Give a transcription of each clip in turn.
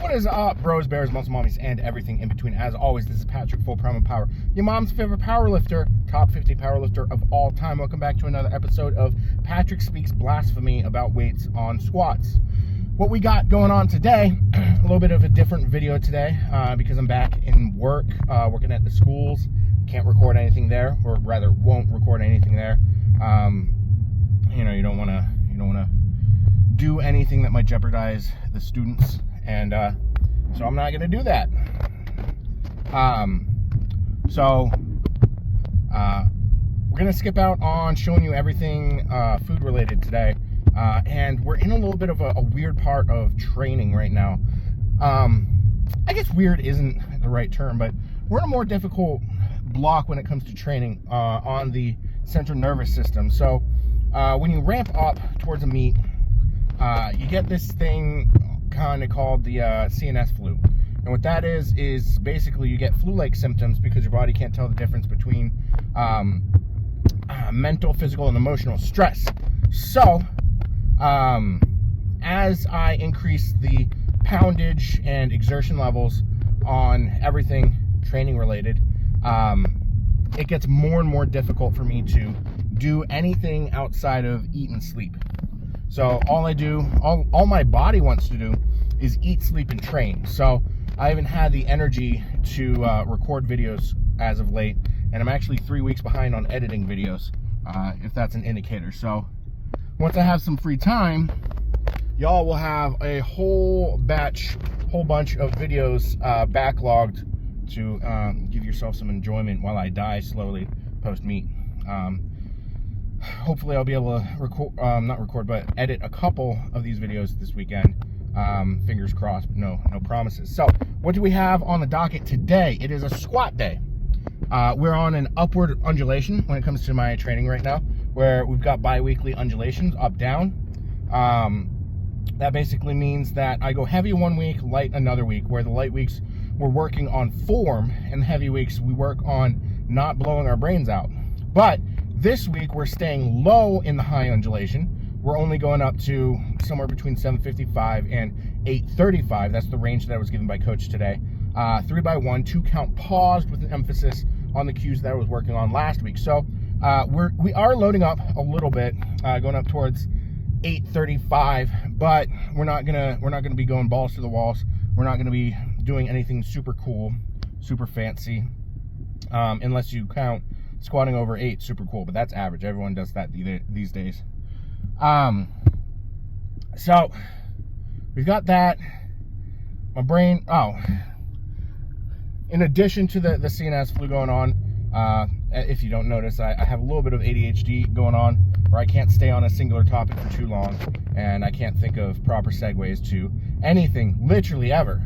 What is up, bros, bears, muscle mommies, and everything in between? As always, this is Patrick, full prime of power, your mom's favorite powerlifter, top 50 powerlifter of all time. Welcome back to another episode of Patrick Speaks Blasphemy about weights on squats. What we got going on today, a little bit of a different video today because I'm back in work, working at the schools. Can't record anything there, or rather won't record anything there. You don't want to do anything that might jeopardize the students, and so I'm not going to do that. We're going to skip out on showing you everything food related today, and we're in a little bit of a weird part of training right now. I guess weird isn't the right term, but we're in a more difficult block when it comes to training on the central nervous system. So when you ramp up towards a meet, you get this thing kind of called the CNS flu. And what that is basically you get flu-like symptoms because your body can't tell the difference between mental, physical, and emotional stress. So as I increase the poundage and exertion levels on everything training related, it gets more and more difficult for me to do anything outside of eat and sleep. So all my body wants to do is eat, sleep, and train. So I haven't had the energy to record videos as of late, and I'm actually 3 weeks behind on editing videos, if that's an indicator. So once I have some free time, y'all will have a whole bunch of videos backlogged to give yourself some enjoyment while I die slowly post-meet. Hopefully I'll be able to edit a couple of these videos this weekend. Fingers crossed, but no promises. So what do we have on the docket today? It is a squat day. We're on an upward undulation when it comes to my training right now, where we've got bi-weekly undulations, up, down. That basically means that I go heavy one week, light another week, where the light weeks we're working on form, and the heavy weeks we work on not blowing our brains out. But this week we're staying low in the high undulation. We're only going up to somewhere between 755 and 835. That's the range that I was given by coach today. 3x1, 2 count paused with an emphasis on the cues that I was working on last week. So we are loading up a little bit, going up towards 835, but we're not gonna be going balls to the walls. We're not gonna be doing anything super cool, super fancy, unless you count squatting over 8 super cool, but that's average. Everyone does that these days. So we've got that. My brain, in addition to the CNS flu going on, if you don't notice, I have a little bit of ADHD going on, where I can't stay on a singular topic for too long, and I can't think of proper segues to anything, literally ever.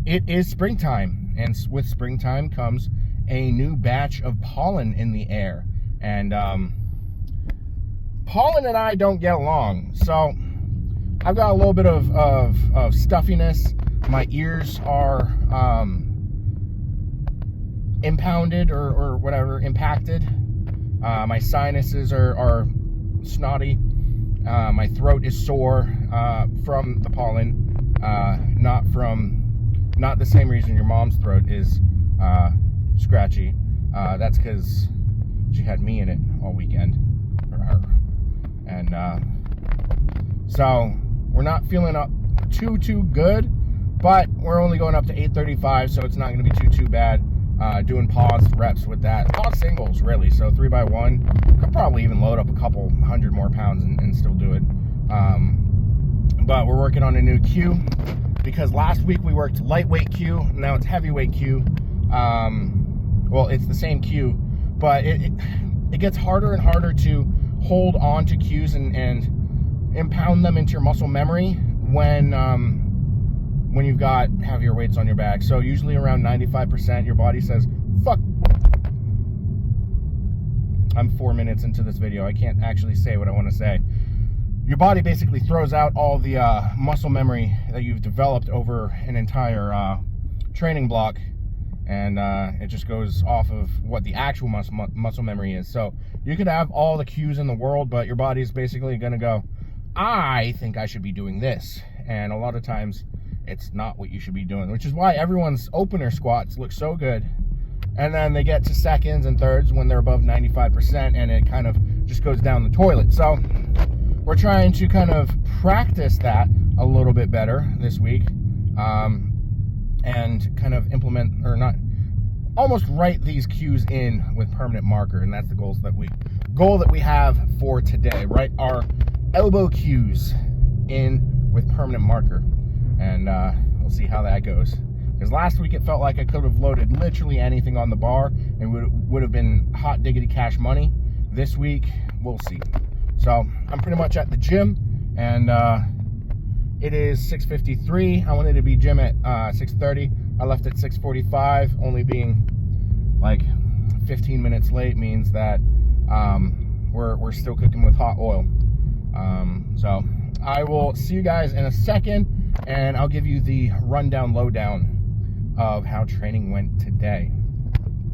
It is springtime, and with springtime comes a new batch of pollen in the air, and pollen and I don't get along. So I've got a little bit of stuffiness. My ears are impounded or whatever, impacted. My sinuses are snotty. My throat is sore from the pollen, not the same reason your mom's throat is scratchy. That's because she had me in it all weekend, or her. And so we're not feeling up too good, but we're only going up to 835, so it's not going to be too bad. Doing pause reps with that, pause singles really. So 3x1, could probably even load up a couple hundred more pounds and still do it. But we're working on a new cue, because last week we worked lightweight cue, now it's heavyweight cue. Well, it's the same cue, but it gets harder and harder to hold on to cues and impound them into your muscle memory when you've got heavier weights on your back. So usually around 95%, your body says, fuck. I'm 4 minutes into this video. I can't actually say what I want to say. Your body basically throws out all the muscle memory that you've developed over an entire training block, and it just goes off of what the actual muscle memory is. So you could have all the cues in the world, but your body's basically going to go, I think I should be doing this. and a lot of times it's not what you should be doing, which is why everyone's opener squats look so good, and then they get to seconds and thirds when they're above 95%, and it kind of just goes down the toilet. So we're trying to kind of practice that a little bit better this week, and kind of implement, or not, almost write these cues in with permanent marker, and that's the goal that we have for today. Write our elbow cues in with permanent marker, and we'll see how that goes. Because last week it felt like I could have loaded literally anything on the bar and would have been hot diggity cash money. This week, we'll see. So I'm pretty much at the gym, and it is 6:53. I wanted to be gym at 6:30. I left at 6:45. Only being like 15 minutes late means that we're still cooking with hot oil. So I will see you guys in a second, and I'll give you the rundown, lowdown of how training went today.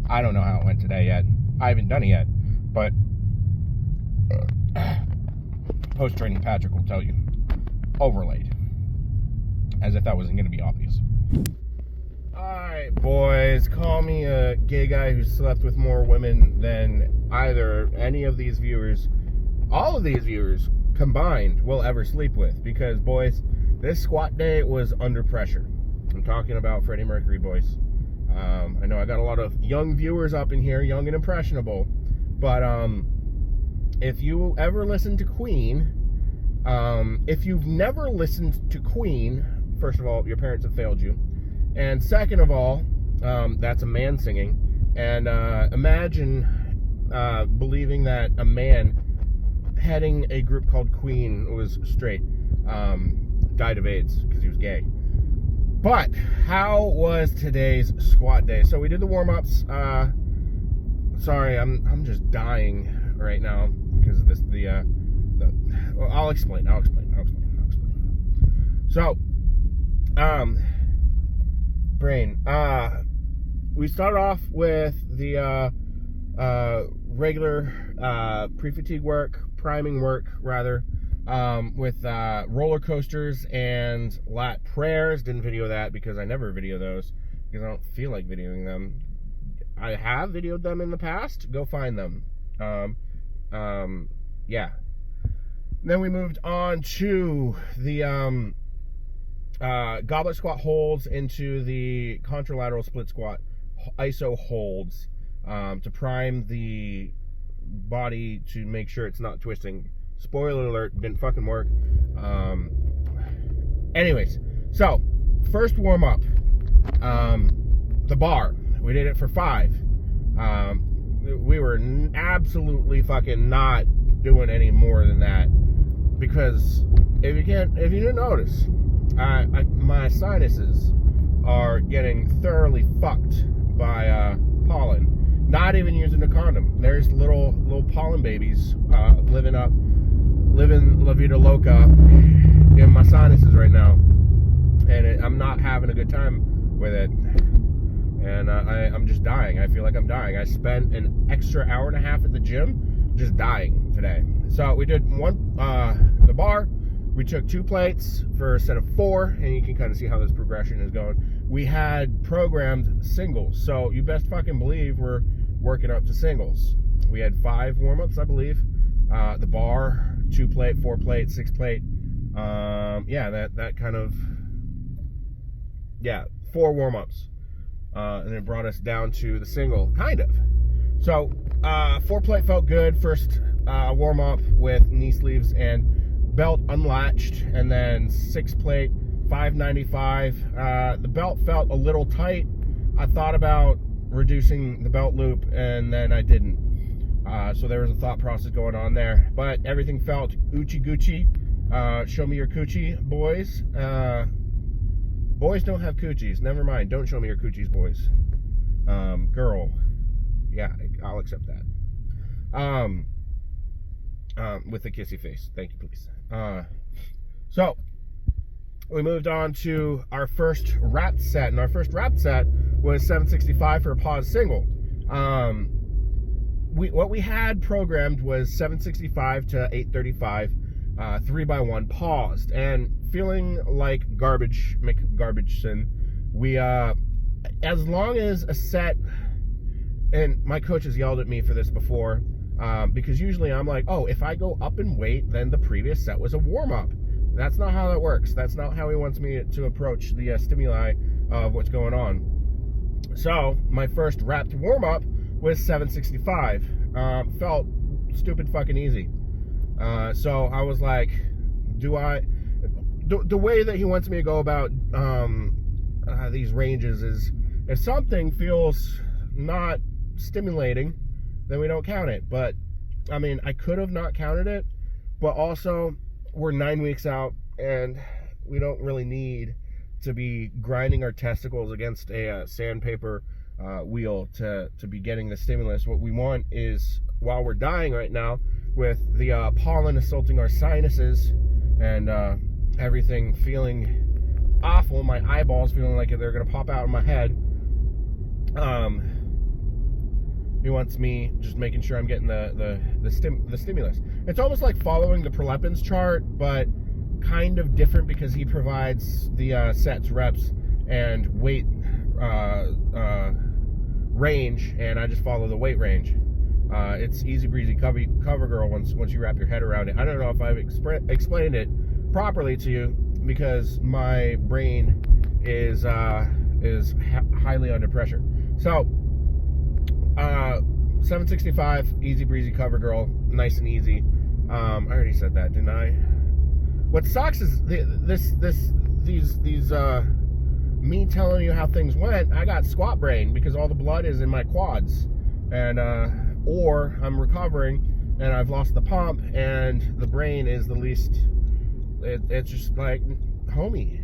I don't know how it went today yet. I haven't done it yet, but post-training Patrick will tell you. Overlaid. As if that wasn't going to be obvious. Alright, boys. Call me a gay guy who slept with more women than either any of these viewers, all of these viewers combined, will ever sleep with. Because, boys, this squat day was under pressure. I'm talking about Freddie Mercury, boys. I know I got a lot of young viewers up in here, young and impressionable. But if you ever listen to Queen, if you've never listened to Queen, first of all, your parents have failed you. And second of all, that's a man singing. And imagine believing that a man heading a group called Queen was straight. Died of AIDS because he was gay. But how was today's squat day? So we did the warm-ups. Sorry, I'm just dying right now because of this. Well, I'll explain. So, brain. We started off with the regular pre-fatigue work, priming work rather, with roller coasters and lat prayers. Didn't video that because I never video those because I don't feel like videoing them. I have videoed them in the past. Go find them. Yeah. Then we moved on to the goblet squat holds into the contralateral split squat iso holds to prime the body to make sure it's not twisting. Spoiler alert, didn't fucking work. Anyways, so first warm up, the bar. We did it for 5. We were absolutely fucking not doing any more than that because if you didn't notice, my sinuses are getting thoroughly fucked by pollen. Not even using a condom. There's little pollen babies living La Vida Loca in my sinuses right now, and I'm not having a good time with it. And I'm just dying. I feel like I'm dying. I spent an extra hour and a half at the gym just dying today. So we did the bar. We took 2 plates for a set of 4, and you can kind of see how this progression is going. We had programmed singles, so you best fucking believe we're working up to singles. We had 5 warm-ups, I believe. The bar, 2 plate, 4 plate, 6 plate. Yeah, that kind of, yeah, 4 warm-ups. And it brought us down to the single, kind of. So, 4 plate felt good. First warm up with knee sleeves and belt unlatched, and then 6 plate, 595. The belt felt a little tight. I thought about reducing the belt loop, and then I didn't. So there was a thought process going on there, but everything felt Uchi Gucci. Show me your coochie, boys. Boys don't have coochies. Never mind. Don't show me your coochies, boys. Girl. Yeah, I'll accept that. With a kissy face. Thank you, please. So, we moved on to our first wrap set. And our first wrap set was 765 for a pause single. What we had programmed was 765 to 835, 3x1 paused. And feeling like garbage, McGarbageson. We, as long as a set, and my coach has yelled at me for this before, because usually I'm like, oh, if I go up in weight, then the previous set was a warm-up. That's not how that works. That's not how he wants me to approach the stimuli of what's going on. So my first wrapped warm-up was 765. Felt stupid fucking easy. So I was like, the way that he wants me to go about these ranges is, if something feels not stimulating, then we don't count it. But I mean, I could have not counted it, but also we're 9 weeks out and we don't really need to be grinding our testicles against a sandpaper wheel to be getting the stimulus. What we want is, while we're dying right now with the pollen assaulting our sinuses and everything feeling awful, my eyeballs feeling like they're gonna pop out of my head, he wants me just making sure I'm getting the stimulus. It's almost like following the Prolepin's chart, but kind of different, because he provides the sets, reps, and weight range, and I just follow the weight range. It's easy breezy cover girl once you wrap your head around it. I don't know if I've explained it properly to you, because my brain is highly under pressure. So 765, easy breezy cover girl, nice and easy. I already said that, didn't I? What sucks is these me telling you how things went. I got squat brain because all the blood is in my quads, and or I'm recovering and I've lost the pump, and the brain is the least. It's just like, homie,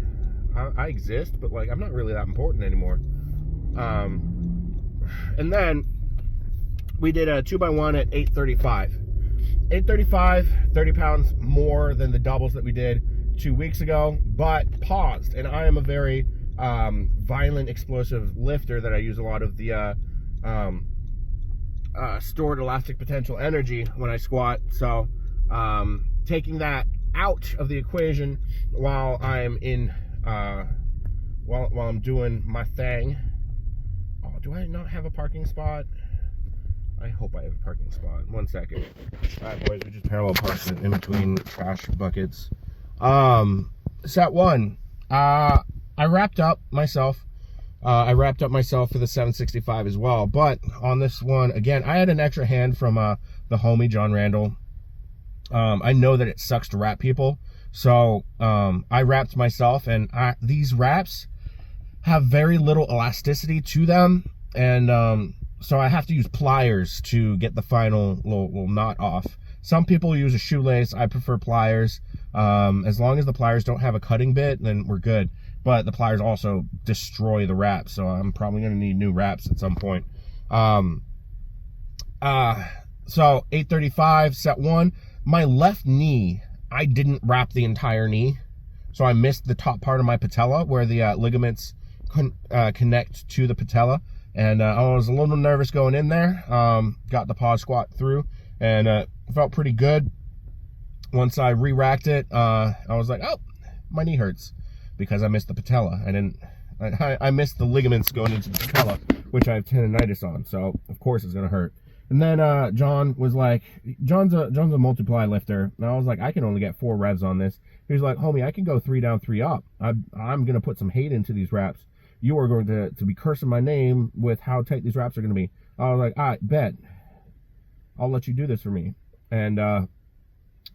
I exist, but like I'm not really that important anymore. And then we did a 2x1 at 835. 835, 30 pounds more than the doubles that we did 2 weeks ago, but paused. And I am a very violent, explosive lifter that I use a lot of the stored elastic potential energy when I squat. So taking that out of the equation while I'm in while I'm doing my thing. Oh, do I not have a parking spot? I hope I have a parking spot. 1 second. All right, boys, we just parallel parked in between trash buckets. Set one. I wrapped up myself. I wrapped up myself for the 765 as well. But on this one, again, I had an extra hand from the homie, John Randall. I know that it sucks to wrap people. So I wrapped myself, and these wraps have very little elasticity to them. And so I have to use pliers to get the final little knot off. Some people use a shoelace. I prefer pliers. As long as the pliers don't have a cutting bit, then we're good. But the pliers also destroy the wrap, so I'm probably going to need new wraps at some point. So 835, set one. My left knee, I didn't wrap the entire knee. So I missed the top part of my patella where the ligaments connect to the patella. And I was a little nervous going in there. Got the pause squat through, and felt pretty good. Once I re-racked it, I was like, oh, my knee hurts, because I missed the patella. I missed the ligaments going into the patella, which I have tendonitis on, so of course it's gonna hurt. And then John was like, John's a multiply lifter, and I was like, I can only get 4 revs on this. He was like, homie, I can go 3 down, 3 up. I'm gonna put some hate into these reps. You are going to be cursing my name with how tight these wraps are going to be. I was like, all right, bet. I'll let you do this for me. And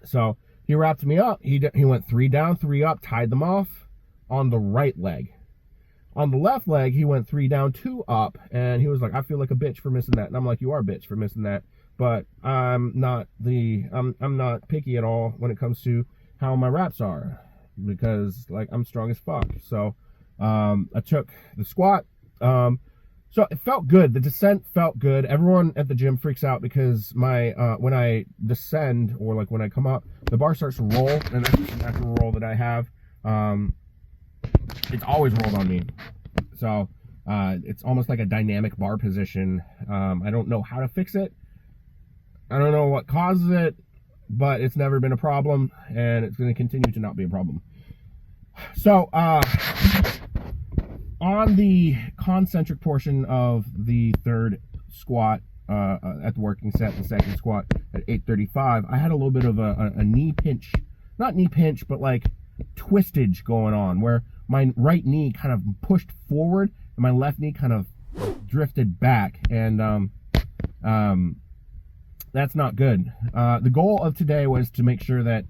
so he wrapped me up. He went 3 down, 3 up, tied them off on the right leg. On the left leg, he went 3 down, 2 up, and he was like, I feel like a bitch for missing that. And I'm like, you are a bitch for missing that. But I'm not picky at all when it comes to how my wraps are, because like I'm strong as fuck. So I took the squat. So it felt good. The descent felt good. Everyone at the gym freaks out because my when I descend, or like when I come up, the bar starts to roll, and that's just a natural roll that I have. It's always rolled on me. So it's almost like a dynamic bar position. I don't know how to fix it. I don't know what causes it, but it's never been a problem, and it's going to continue to not be a problem. So, on the concentric portion of the third squat at the working set, the second squat at 835, I had a little bit of a knee pinch, not knee pinch, but like twistage going on, where my right knee kind of pushed forward and my left knee kind of drifted back, and that's not good. The goal of today was to make sure that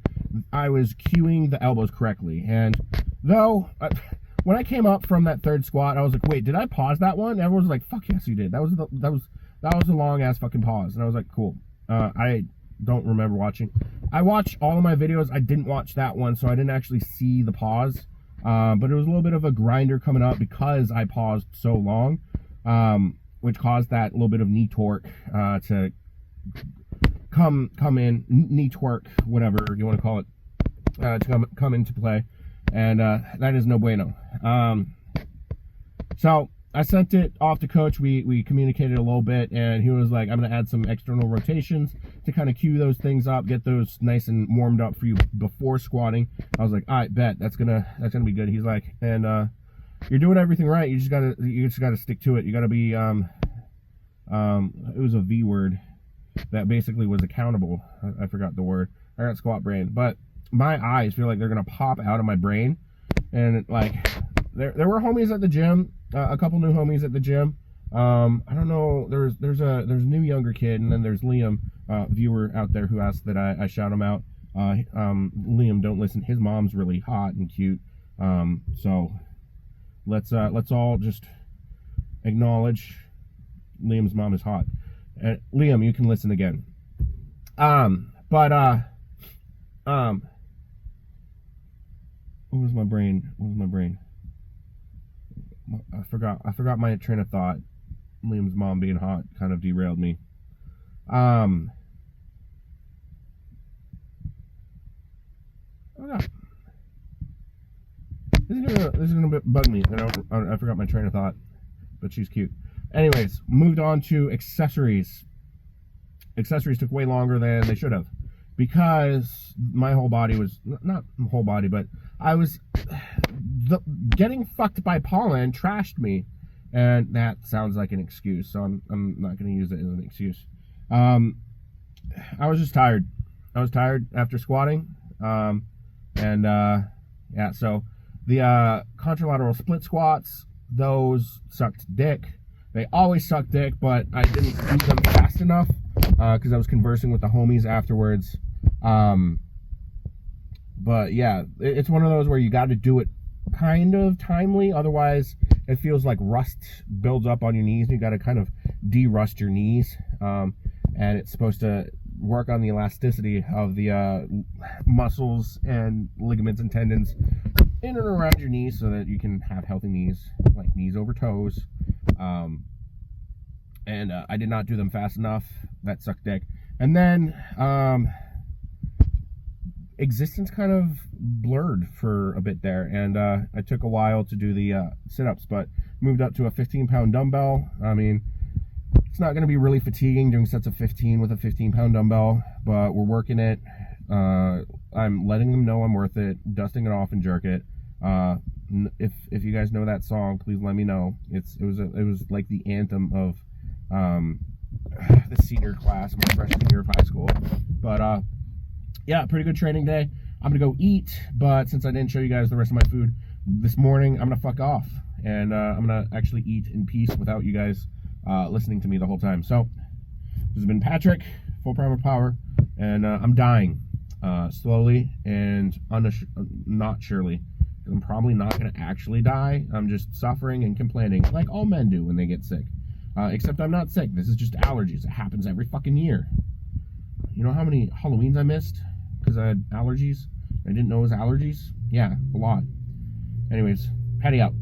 I was cueing the elbows correctly, and though when I came up from that third squat, I was like, wait, did I pause that one? Everyone was like, fuck yes, you did. That was a long ass fucking pause. And I was like, cool. I don't remember watching. I watch all of my videos. I didn't watch that one, so I didn't actually see the pause. But it was a little bit of a grinder coming up because I paused so long, which caused that little bit of knee torque to come in, knee torque, whatever you want to call it, to come into play. And that is no bueno. So I sent it off to coach. We communicated a little bit, and he was like, I'm going to add some external rotations to kind of cue those things up, get those nice and warmed up for you before squatting. I was like, all right, bet, that's gonna be good. He's like, and you're doing everything right. You just gotta stick to it. You gotta be it was a V word that basically was accountable. I forgot the word. I got squat brain, but my eyes feel like they're gonna pop out of my brain. And like there were homies at the gym, a couple new homies at the gym. I don't know, there's a new younger kid, and then there's Liam, viewer out there, who asked that I shout him out. Liam, don't listen, his mom's really hot and cute. So let's all just acknowledge Liam's mom is hot. Liam, you can listen again. What was my brain? I forgot my train of thought. Liam's mom being hot kind of derailed me. Oh God. This is gonna bug me. I forgot my train of thought, but she's cute. Anyways, moved on to accessories. Accessories took way longer than they should have, because my whole body was, not whole body, but I was, getting fucked by pollen trashed me, and that sounds like an excuse, so I'm not going to use it as an excuse. I was just tired. I was tired after squatting, yeah, so the contralateral split squats, those sucked dick. They always suck dick, but I didn't do them fast enough, because I was conversing with the homies afterwards. But yeah, it's one of those where you got to do it kind of timely, otherwise it feels like rust builds up on your knees, and you got to kind of de-rust your knees, and it's supposed to work on the elasticity of the muscles and ligaments and tendons in and around your knees, so that you can have healthy knees, like knees over toes. And I did not do them fast enough. That sucked dick. And then existence kind of blurred for a bit there, and I took a while to do the sit-ups, but moved up to a 15-pound dumbbell. I mean, it's not going to be really fatiguing doing sets of 15 with a 15-pound dumbbell, but we're working it. I'm letting them know I'm worth it, dusting it off and jerk it. If you guys know that song, please let me know. It was like the anthem of the senior class, my freshman year of high school. But yeah, pretty good training day. I'm gonna go eat, but since I didn't show you guys the rest of my food this morning, I'm gonna fuck off, and I'm gonna actually eat in peace without you guys listening to me the whole time. So this has been Patrick, Full Primer Power, and I'm dying slowly and not surely. I'm probably not going to actually die. I'm just suffering and complaining like all men do when they get sick. Except I'm not sick. This is just allergies. It happens every fucking year. You know how many Halloweens I missed because I had allergies? I didn't know it was allergies? Yeah, a lot. Anyways, Patty out.